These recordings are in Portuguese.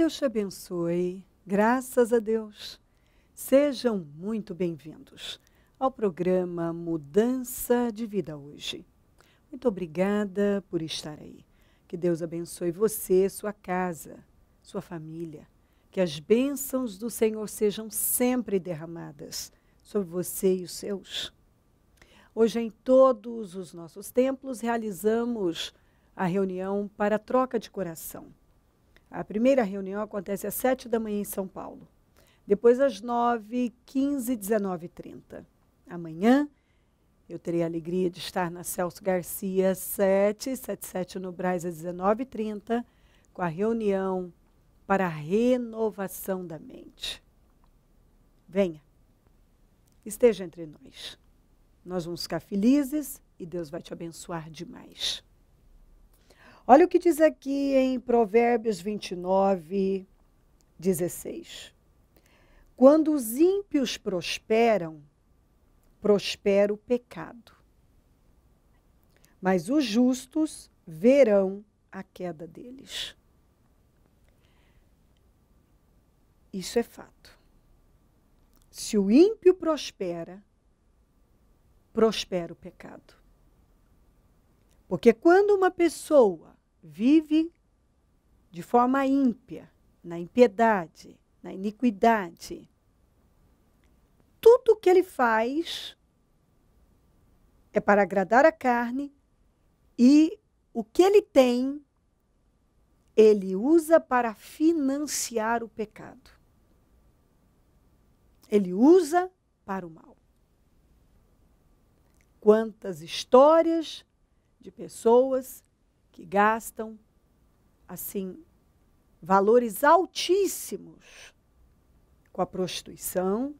Deus te abençoe. Graças a Deus. Sejam muito bem-vindos ao programa Mudança de Vida hoje. Muito obrigada por estar aí. Que Deus abençoe você, sua casa, sua família. Que as bênçãos do Senhor sejam sempre derramadas sobre você e os seus. Hoje, em todos os nossos templos, realizamos a reunião para troca de coração. A primeira reunião acontece às 7 da manhã em São Paulo. Depois às 9, 15, 19 e 30. Amanhã eu terei a alegria de estar na Celso Garcia 777 no Brás às 19 e 30, com a reunião para a renovação da mente. Venha, esteja entre nós. Nós vamos ficar felizes e Deus vai te abençoar demais. Olha o que diz aqui em Provérbios 29, 16. Quando os ímpios prosperam, prospera o pecado. Mas os justos verão a queda deles. Isso é fato. Se o ímpio prospera, prospera o pecado. Porque quando uma pessoa vive de forma ímpia, na impiedade, na iniquidade, tudo que ele faz é para agradar a carne e o que ele tem, ele usa para financiar o pecado. Ele usa para o mal. Quantas histórias de pessoas que gastam, assim, valores altíssimos com a prostituição,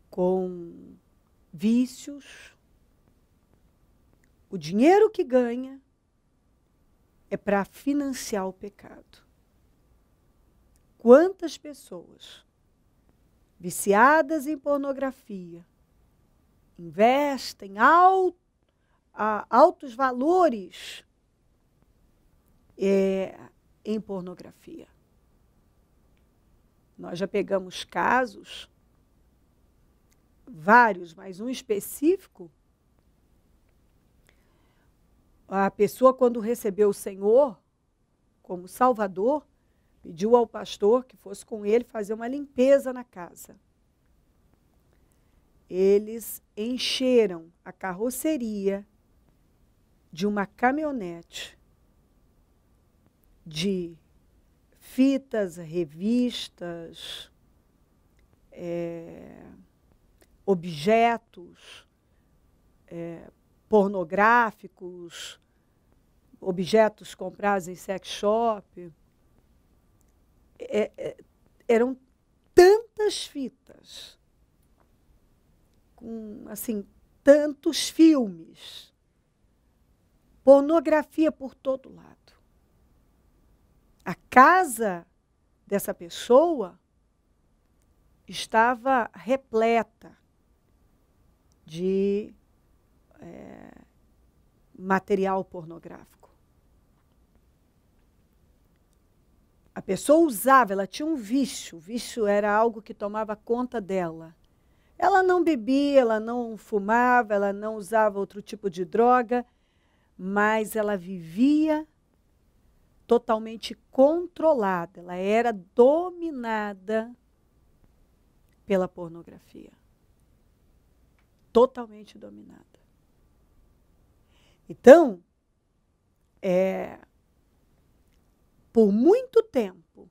com vícios. O dinheiro que ganha é para financiar o pecado. Quantas pessoas viciadas em pornografia investem altos valores em pornografia. Nós já pegamos casos, vários, mas um específico. A pessoa, quando recebeu o Senhor como Salvador, pediu ao pastor que fosse com ele fazer uma limpeza na casa. Eles encheram a carroceria de uma caminhonete de fitas, revistas, objetos pornográficos, objetos comprados em sex shop. Eram tantas fitas, com, assim, tantos filmes, pornografia por todo lado. A casa dessa pessoa estava repleta de material pornográfico. A pessoa usava, ela tinha um vício. O vício era algo que tomava conta dela. Ela não bebia, ela não fumava, ela não usava outro tipo de droga, mas ela vivia totalmente controlada. Ela era dominada pela pornografia. Totalmente dominada. Então, por muito tempo,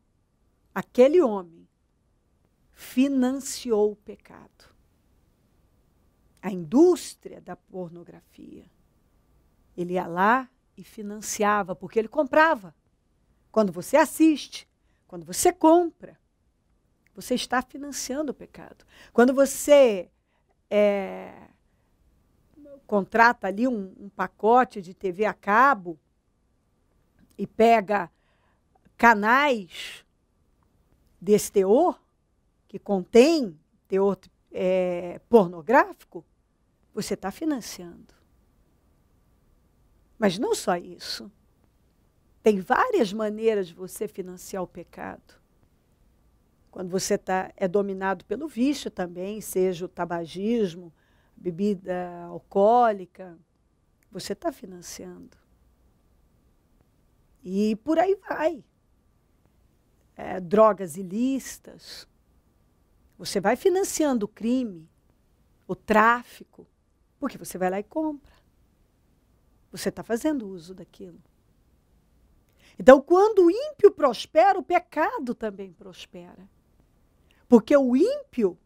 aquele homem financiou o pecado. A indústria da pornografia. Ele ia lá e financiava, porque ele comprava. Quando você assiste, quando você compra, você está financiando o pecado. Quando você contrata ali um pacote de TV a cabo e pega canais desse teor, que contém teor pornográfico, você está financiando. Mas não só isso. Tem várias maneiras de você financiar o pecado. Quando você é dominado pelo vício também, seja o tabagismo, bebida alcoólica, você está financiando. E por aí vai. Drogas ilícitas. Você vai financiando o crime, o tráfico, porque você vai lá e compra. Você está fazendo uso daquilo. Então, quando o ímpio prospera, o pecado também prospera. Porque o ímpio,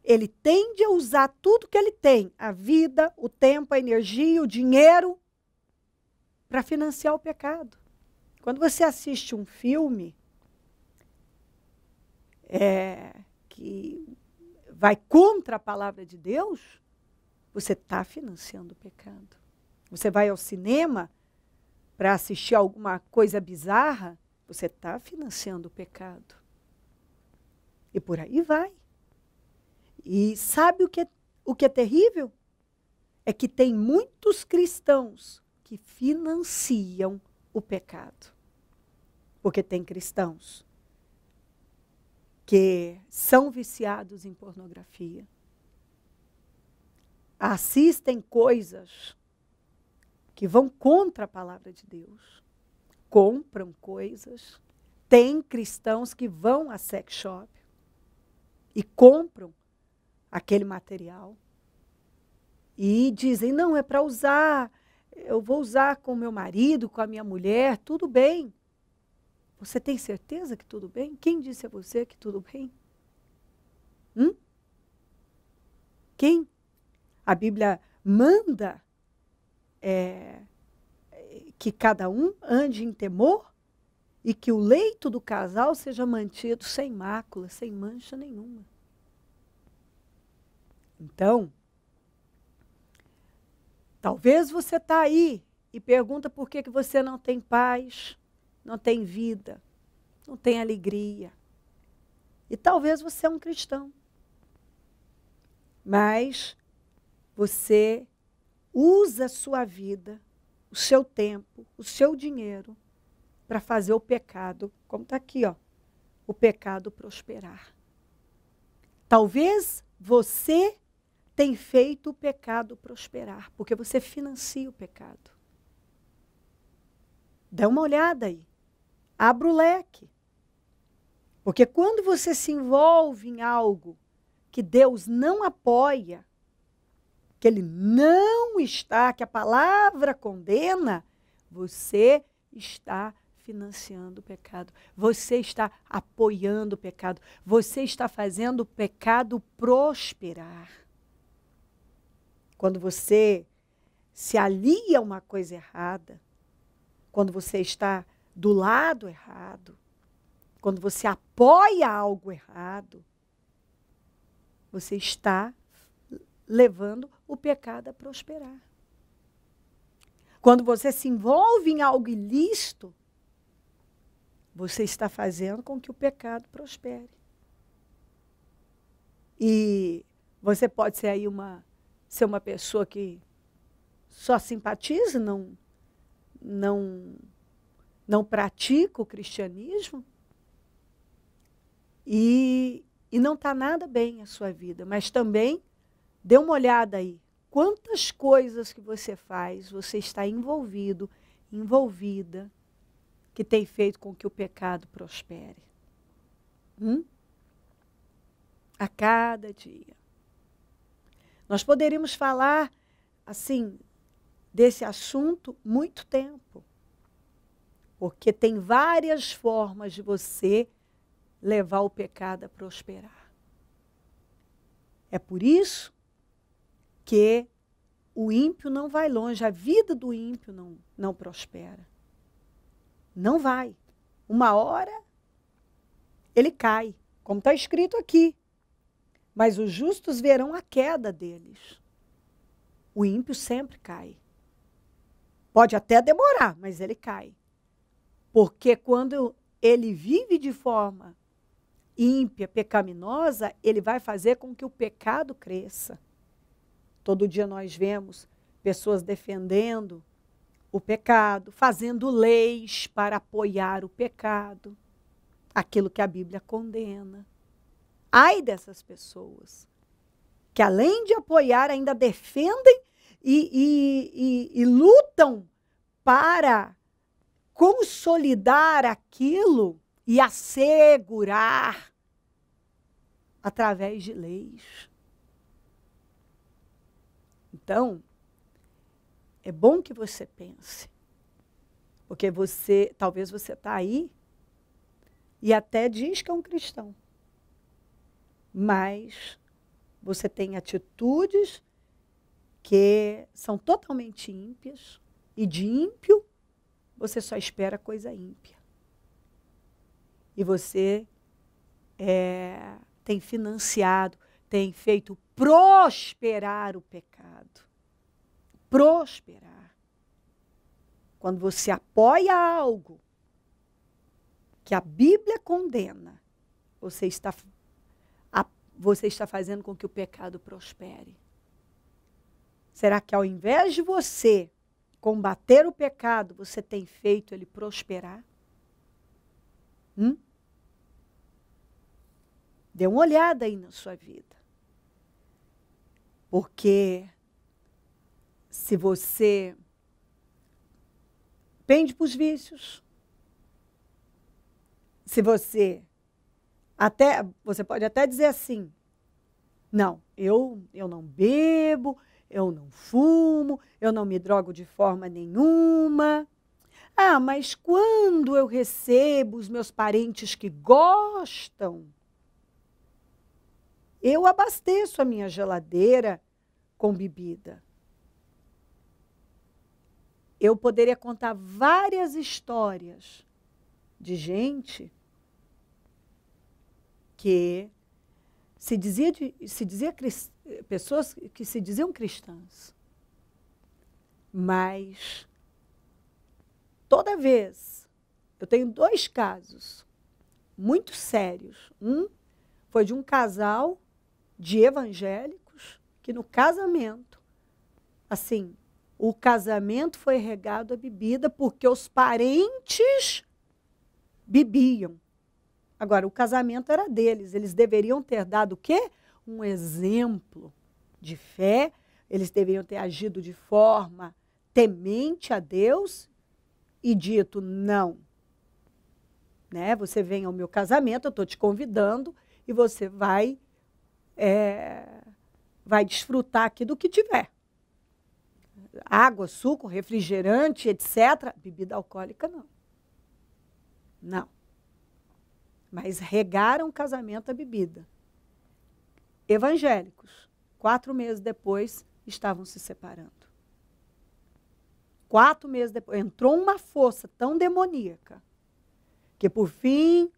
ele tende a usar tudo que ele tem, a vida, o tempo, a energia, o dinheiro, para financiar o pecado. Quando você assiste um filme que vai contra a palavra de Deus, você está financiando o pecado. Você vai ao cinema para assistir alguma coisa bizarra, você está financiando o pecado. E por aí vai. E sabe o que é terrível? É que tem muitos cristãos que financiam o pecado. Porque tem cristãos que são viciados em pornografia, assistem coisas que vão contra a palavra de Deus, compram coisas, tem cristãos que vão a sex shop e compram aquele material e dizem, não, é para usar, eu vou usar com o meu marido, com a minha mulher, tudo bem. Você tem certeza que tudo bem? Quem disse a você que tudo bem? Quem? A Bíblia manda que cada um ande em temor e que o leito do casal seja mantido sem mácula, sem mancha nenhuma. Então, talvez você está aí e pergunta por que você não tem paz, não tem vida, não tem alegria. E talvez você é um cristão. Mas você usa a sua vida, o seu tempo, o seu dinheiro para fazer o pecado, como está aqui, ó, o pecado prosperar. Talvez você tenha feito o pecado prosperar, porque você financia o pecado. Dá uma olhada aí. Abra o leque. Porque quando você se envolve em algo que Deus não apoia, que Ele não está, que a palavra condena, você está financiando o pecado. Você está apoiando o pecado. Você está fazendo o pecado prosperar. Quando você se alia a uma coisa errada, quando você está do lado errado, quando você apoia algo errado, você está levando o pecado a prosperar. Quando você se envolve em algo ilícito, você está fazendo com que o pecado prospere. E você pode ser aí ser uma pessoa que só simpatiza, não pratica o cristianismo e não está nada bem a sua vida, mas também dê uma olhada aí. Quantas coisas que você faz, você está envolvido, envolvida, que tem feito com que o pecado prospere. A cada dia. Nós poderíamos falar, assim, desse assunto muito tempo. Porque tem várias formas de você levar o pecado a prosperar. É por isso que o ímpio não vai longe, a vida do ímpio não prospera. Não vai. Uma hora ele cai, como está escrito aqui. Mas os justos verão a queda deles. O ímpio sempre cai. Pode até demorar, mas ele cai. Porque quando ele vive de forma ímpia, pecaminosa, ele vai fazer com que o pecado cresça. Todo dia nós vemos pessoas defendendo o pecado, fazendo leis para apoiar o pecado, aquilo que a Bíblia condena. Ai dessas pessoas que, além de apoiar, ainda defendem e lutam para consolidar aquilo e assegurar através de leis. Então, é bom que você pense, porque talvez você está aí e até diz que é um cristão, mas você tem atitudes que são totalmente ímpias, e de ímpio você só espera coisa ímpia. E você tem financiado, tem feito prosperar o pecado. Prosperar. Quando você apoia algo que a Bíblia condena, você está fazendo com que o pecado prospere. Será que ao invés de você combater o pecado, você tem feito ele prosperar? Dê uma olhada aí na sua vida. Porque se você pende para os vícios, se você pode até dizer assim, não, eu não bebo, eu não fumo, eu não me drogo de forma nenhuma. Ah, mas quando eu recebo os meus parentes que gostam, eu abasteço a minha geladeira com bebida. Eu poderia contar várias histórias de gente que pessoas que se diziam cristãs, mas toda vez, eu tenho 2 casos muito sérios. Um foi de um casal de evangélicos que no casamento, assim, o casamento foi regado a bebida porque os parentes bebiam. Agora, o casamento era deles. Eles deveriam ter dado o quê? Um exemplo de fé. Eles deveriam ter agido de forma temente a Deus e dito, não. Né? Você vem ao meu casamento, eu estou te convidando e você vai desfrutar aqui do que tiver. Água, suco, refrigerante, etc. Bebida alcoólica, não. Não. Mas regaram o casamento a bebida. Evangélicos, 4 meses depois, estavam se separando. 4 meses depois, entrou uma força tão demoníaca, que por fim,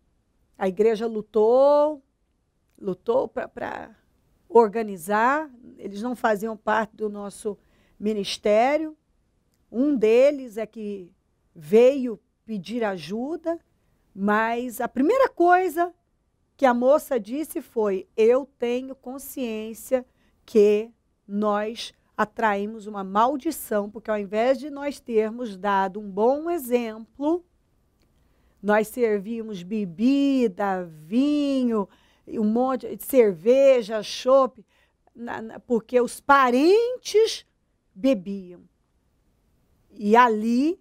a igreja lutou para organizar. Eles não faziam parte do nosso ministério. Um deles é que veio pedir ajuda, mas a primeira coisa que a moça disse foi, eu tenho consciência que nós atraímos uma maldição, porque ao invés de nós termos dado um bom exemplo, nós servíamos bebida, vinho, um monte de cerveja, chopp, porque os parentes bebiam. E ali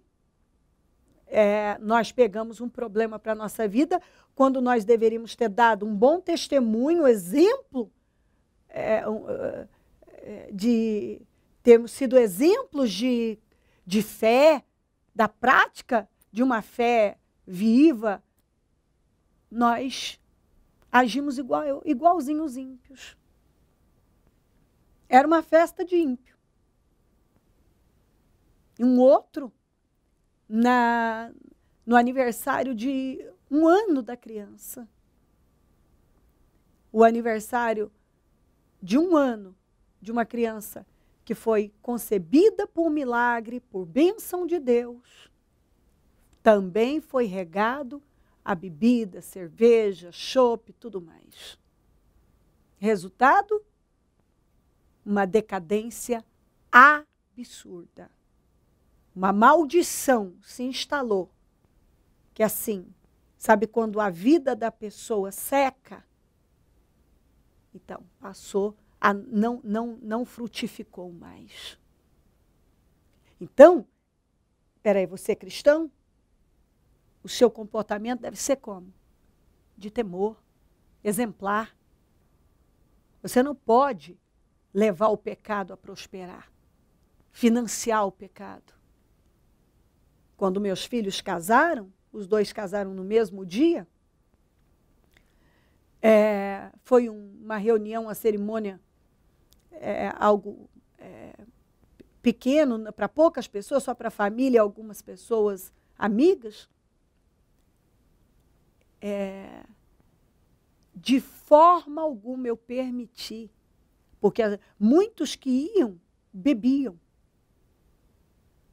nós pegamos um problema para a nossa vida, quando nós deveríamos ter dado um bom testemunho, exemplo, de termos sido exemplos de fé, da prática de uma fé viva, nós agimos igualzinho os ímpios. Era uma festa de ímpio. E um outro, no aniversário de 1 ano da criança. O aniversário de 1 ano de uma criança que foi concebida por milagre, por bênção de Deus, também foi regado a bebida, cerveja, chopp, tudo mais. Resultado? Uma decadência absurda. uma maldição se instalou, que assim, sabe quando a vida da pessoa seca? Então, passou a não frutificou mais. Então, peraí, você é cristão? O seu comportamento deve ser como? De temor, exemplar. Você não pode levar o pecado a prosperar, financiar o pecado. Quando meus filhos casaram, os dois casaram no mesmo dia, foi uma reunião, uma cerimônia, algo pequeno, para poucas pessoas, só para a família e algumas pessoas amigas. De forma alguma eu permiti, porque muitos que iam, bebiam,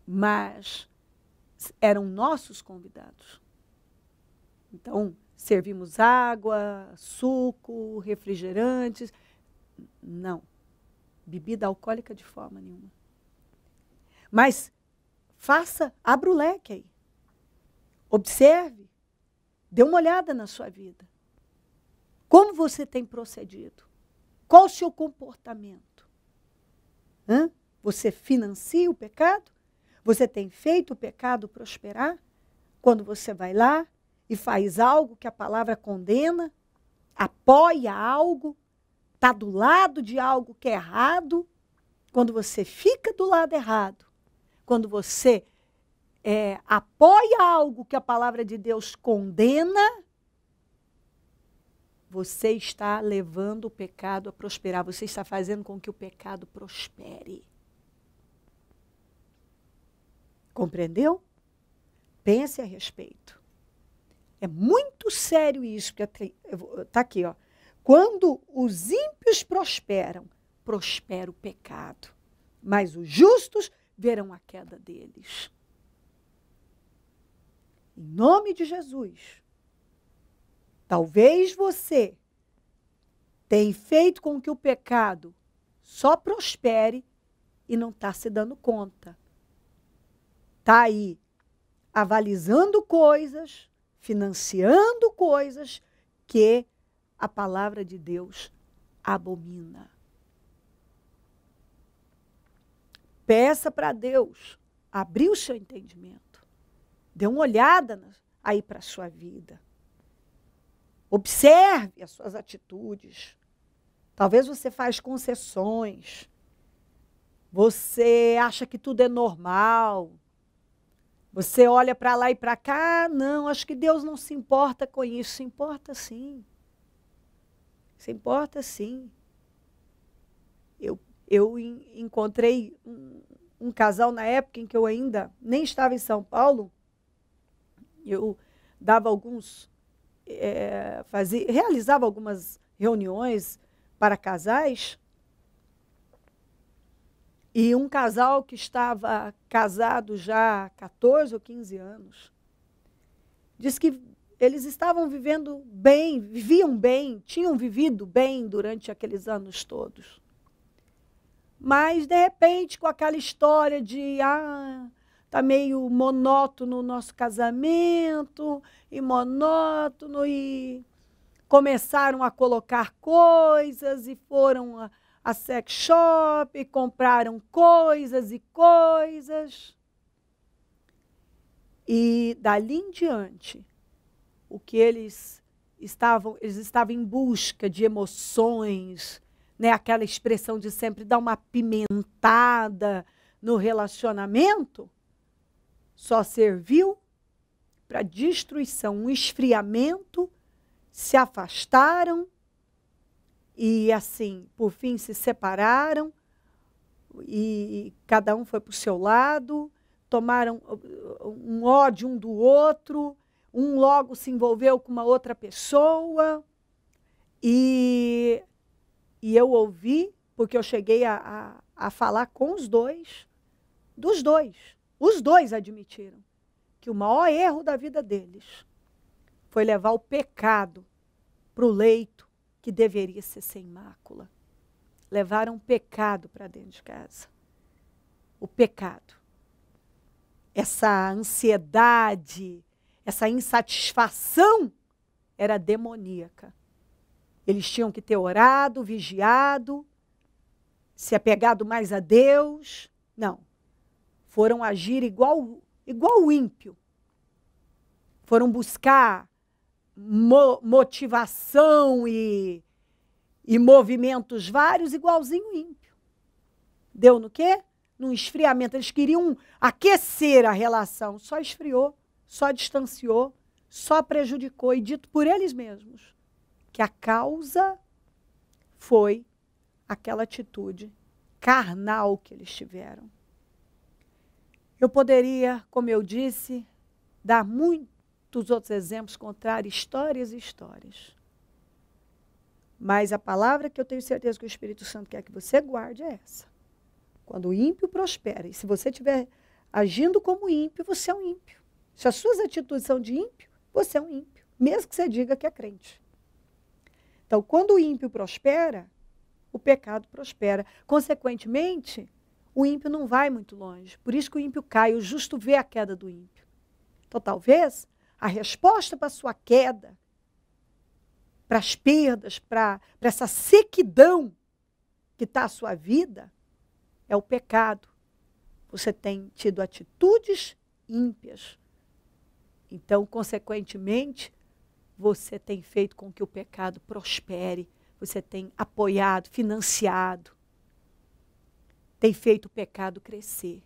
mas eram nossos convidados. Então, servimos água, suco, refrigerantes. Não, bebida alcoólica de forma nenhuma. Mas abra o leque aí. Observe, dê uma olhada na sua vida. Como você tem procedido? Qual o seu comportamento? Você financia o pecado? Você tem feito o pecado prosperar? Quando você vai lá e faz algo que a palavra condena, apoia algo, está do lado de algo que é errado, quando você fica do lado errado, quando você apoia algo que a palavra de Deus condena, você está levando o pecado a prosperar. Você está fazendo com que o pecado prospere. Compreendeu? Pense a respeito. É muito sério isso, porque está aqui, ó. Quando os ímpios prosperam, prospera o pecado. Mas os justos verão a queda deles. Em nome de Jesus. Talvez você tenha feito com que o pecado só prospere e não está se dando conta. Está aí avalizando coisas, financiando coisas que a palavra de Deus abomina. Peça para Deus abrir o seu entendimento. Dê uma olhada aí para a sua vida. Observe as suas atitudes. Talvez você faz concessões. Você acha que tudo é normal. Você olha para lá e para cá. Não, acho que Deus não se importa com isso. Se importa sim. Se importa sim. Eu encontrei um casal na época em que eu ainda nem estava em São Paulo. Eu dava realizava algumas reuniões para casais, e um casal que estava casado já há 14 ou 15 anos, disse que eles estavam vivendo bem, viviam bem, tinham vivido bem durante aqueles anos todos. Mas, de repente, com aquela história de está meio monótono o nosso casamento, e monótono, e começaram a colocar coisas, e foram a sex shop, e compraram coisas e coisas. E dali em diante, o que eles estavam em busca de emoções, né? Aquela expressão de sempre dar uma pimentada no relacionamento, só serviu para destruição, um esfriamento, se afastaram e, assim, por fim se separaram e cada um foi para o seu lado, tomaram um ódio um do outro, um logo se envolveu com uma outra pessoa e eu ouvi, porque eu cheguei a falar com os dois, os dois admitiram que o maior erro da vida deles foi levar o pecado para o leito que deveria ser sem mácula. Levaram o pecado para dentro de casa. O pecado. essa ansiedade, essa insatisfação era demoníaca. Eles tinham que ter orado, vigiado, se apegado mais a Deus. Não. Foram agir igual o ímpio. Foram buscar motivação e movimentos vários, igualzinho o ímpio. Deu no quê? Num esfriamento. Eles queriam aquecer a relação. Só esfriou, só distanciou, só prejudicou. E dito por eles mesmos que a causa foi aquela atitude carnal que eles tiveram. Eu poderia, como eu disse, dar muitos outros exemplos, contar histórias e histórias. Mas a palavra que eu tenho certeza que o Espírito Santo quer que você guarde é essa. Quando o ímpio prospera, e se você estiver agindo como ímpio, você é um ímpio. Se as suas atitudes são de ímpio, você é um ímpio, mesmo que você diga que é crente. Então, quando o ímpio prospera, o pecado prospera. Consequentemente, o ímpio não vai muito longe. Por isso que o ímpio cai, o justo vê a queda do ímpio. Então, talvez, a resposta para a sua queda, para as perdas, para essa sequidão que está a sua vida, é o pecado. Você tem tido atitudes ímpias. Então, consequentemente, você tem feito com que o pecado prospere. Você tem apoiado, financiado. Tem feito o pecado crescer.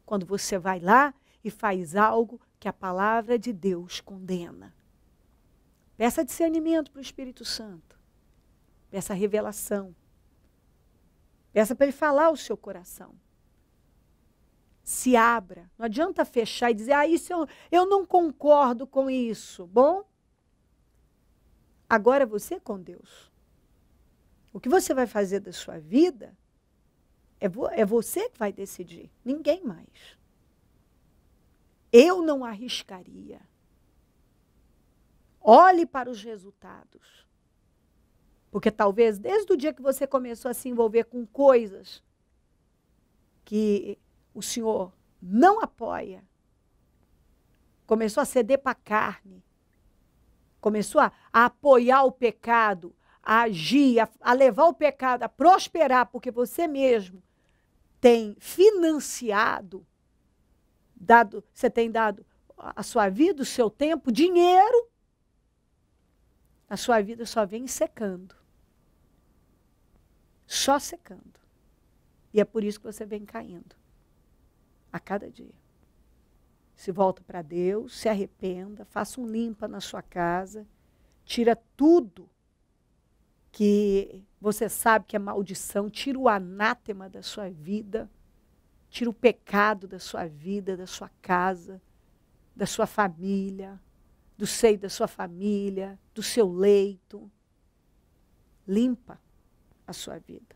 Quando você vai lá e faz algo que a palavra de Deus condena. Peça discernimento para o Espírito Santo. Peça revelação. Peça para ele falar o seu coração. Se abra. Não adianta fechar e dizer, isso eu não concordo com isso. Bom, agora é você com Deus. O que você vai fazer da sua vida é você que vai decidir. Ninguém mais. Eu não arriscaria. Olhe para os resultados. Porque talvez desde o dia que você começou a se envolver com coisas que o Senhor não apoia, começou a ceder para a carne, começou a apoiar o pecado, a agir, a levar o pecado a prosperar, porque você mesmo tem financiado, você tem dado a sua vida, o seu tempo, dinheiro, a sua vida só vem secando. Só secando. E é por isso que você vem caindo. A cada dia. Se volta para Deus, se arrependa, faça um limpa na sua casa, tira tudo que você sabe que é maldição, tira o anátema da sua vida, tira o pecado da sua vida, da sua casa, da sua família, do seio da sua família, do seu leito. Limpa a sua vida.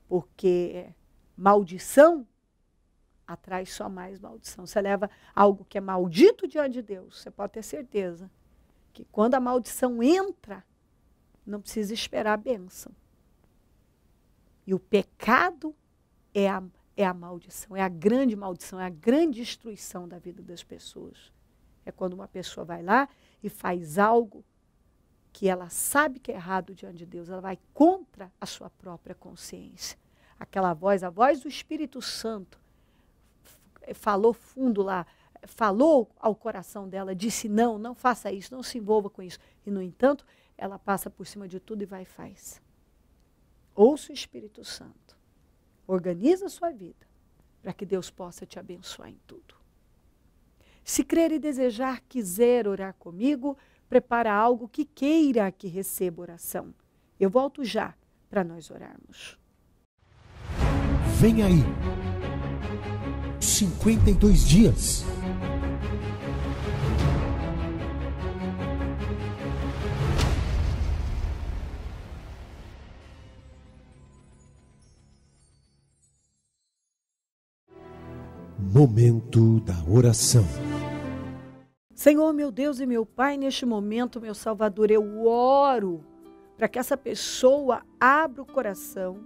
Porque maldição atrai só mais maldição. Você leva algo que é maldito diante de Deus, você pode ter certeza que quando a maldição entra, não precisa esperar a bênção. E o pecado é a maldição, é a grande maldição, é a grande destruição da vida das pessoas. É quando uma pessoa vai lá e faz algo que ela sabe que é errado diante de Deus, ela vai contra a sua própria consciência. Aquela voz, a voz do Espírito Santo, falou fundo lá, falou ao coração dela, disse não faça isso, não se envolva com isso. E, no entanto, ela passa por cima de tudo e vai e faz. Ouça o Espírito Santo. Organiza a sua vida para que Deus possa te abençoar em tudo. Se crer e desejar, quiser orar comigo, prepara algo que queira que receba oração. Eu volto já para nós orarmos. Vem aí. 52 dias. Momento da oração. Senhor, meu Deus e meu Pai, neste momento, meu Salvador, eu oro para que essa pessoa abra o coração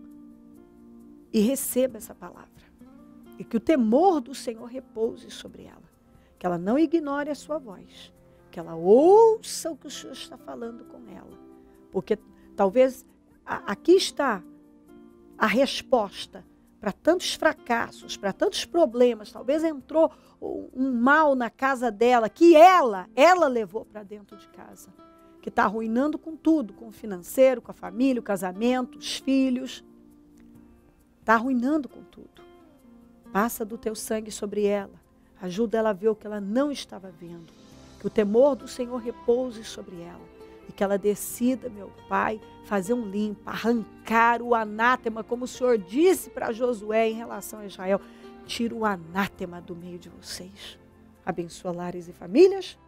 e receba essa palavra. e que o temor do Senhor repouse sobre ela. Que ela não ignore a sua voz. Que ela ouça o que o Senhor está falando com ela. Porque talvez aqui está a resposta para tantos fracassos, para tantos problemas. Talvez entrou um mal na casa dela, que ela levou para dentro de casa. Que está arruinando com tudo, com o financeiro, com a família, o casamento, os filhos. Está arruinando com tudo. Passa do teu sangue sobre ela. Ajuda ela a ver o que ela não estava vendo. Que o temor do Senhor repouse sobre ela. E que ela decida, meu Pai, fazer um limpo, arrancar o anátema, como o Senhor disse para Josué em relação a Israel. Tira o anátema do meio de vocês. Abençoa lares e famílias.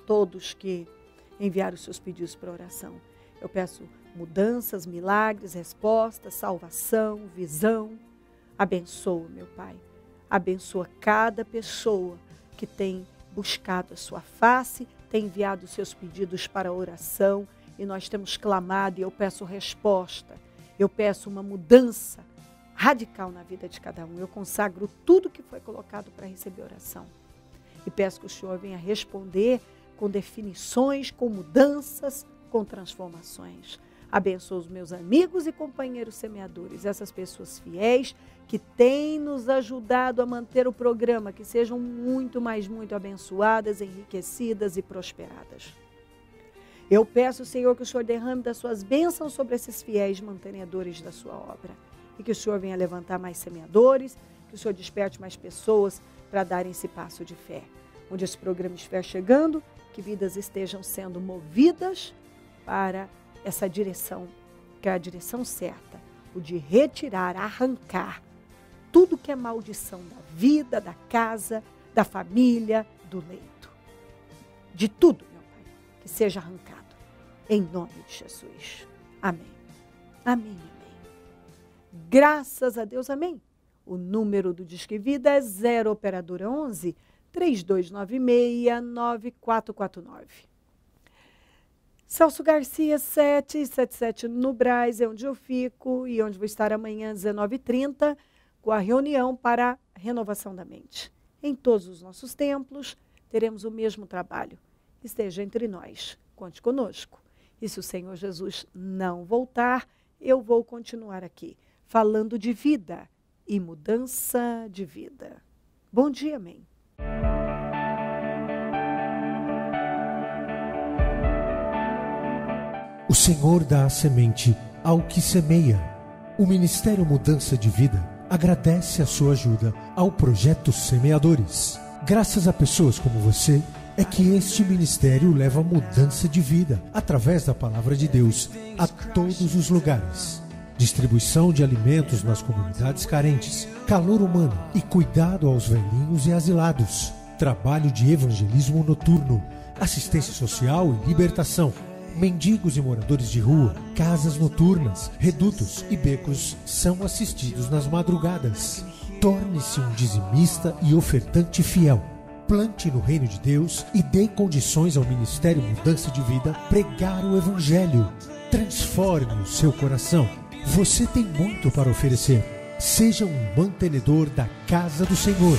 Todos que enviaram os seus pedidos para oração. Eu peço mudanças, milagres, respostas, salvação, visão. Abençoa, meu Pai. Abençoa cada pessoa que tem buscado a sua face, tem enviado os seus pedidos para a oração e nós temos clamado e eu peço resposta. Eu peço uma mudança radical na vida de cada um. Eu consagro tudo que foi colocado para receber oração. E peço que o Senhor venha responder com definições, com mudanças, com transformações. Abençoa os meus amigos e companheiros semeadores, essas pessoas fiéis que têm nos ajudado a manter o programa, que sejam muito, mas muito abençoadas, enriquecidas e prosperadas. Eu peço, Senhor, que o Senhor derrame das suas bênçãos sobre esses fiéis mantenedores da sua obra. E que o Senhor venha levantar mais semeadores, que o Senhor desperte mais pessoas para darem esse passo de fé. Onde esse programa estiver chegando, que vidas estejam sendo movidas para essa direção, que é a direção certa, o de retirar, arrancar tudo que é maldição da vida, da casa, da família, do leito. De tudo, meu Pai, que seja arrancado, em nome de Jesus. Amém. Amém, amém. Graças a Deus, amém. O número do Disque Vida é 0 operadora 11 3296 9449. Celso Garcia, 777 no Brás, é onde eu fico e onde vou estar amanhã às 19h30 com a reunião para a renovação da mente. Em todos os nossos templos teremos o mesmo trabalho. Esteja entre nós, conte conosco. E se o Senhor Jesus não voltar, eu vou continuar aqui, falando de vida e mudança de vida. Bom dia, amém. O Senhor dá a semente ao que semeia. O Ministério Mudança de Vida agradece a sua ajuda ao Projeto Semeadores. Graças a pessoas como você, é que este ministério leva mudança de vida, através da Palavra de Deus, a todos os lugares. Distribuição de alimentos nas comunidades carentes, calor humano e cuidado aos velhinhos e asilados. Trabalho de evangelismo noturno, assistência social e libertação. Mendigos e moradores de rua, casas noturnas, redutos e becos são assistidos nas madrugadas. Torne-se um dizimista e ofertante fiel. Plante no reino de Deus e dê condições ao Ministério Mudança de Vida pregar o Evangelho. Transforme o seu coração. Você tem muito para oferecer. Seja um mantenedor da casa do Senhor.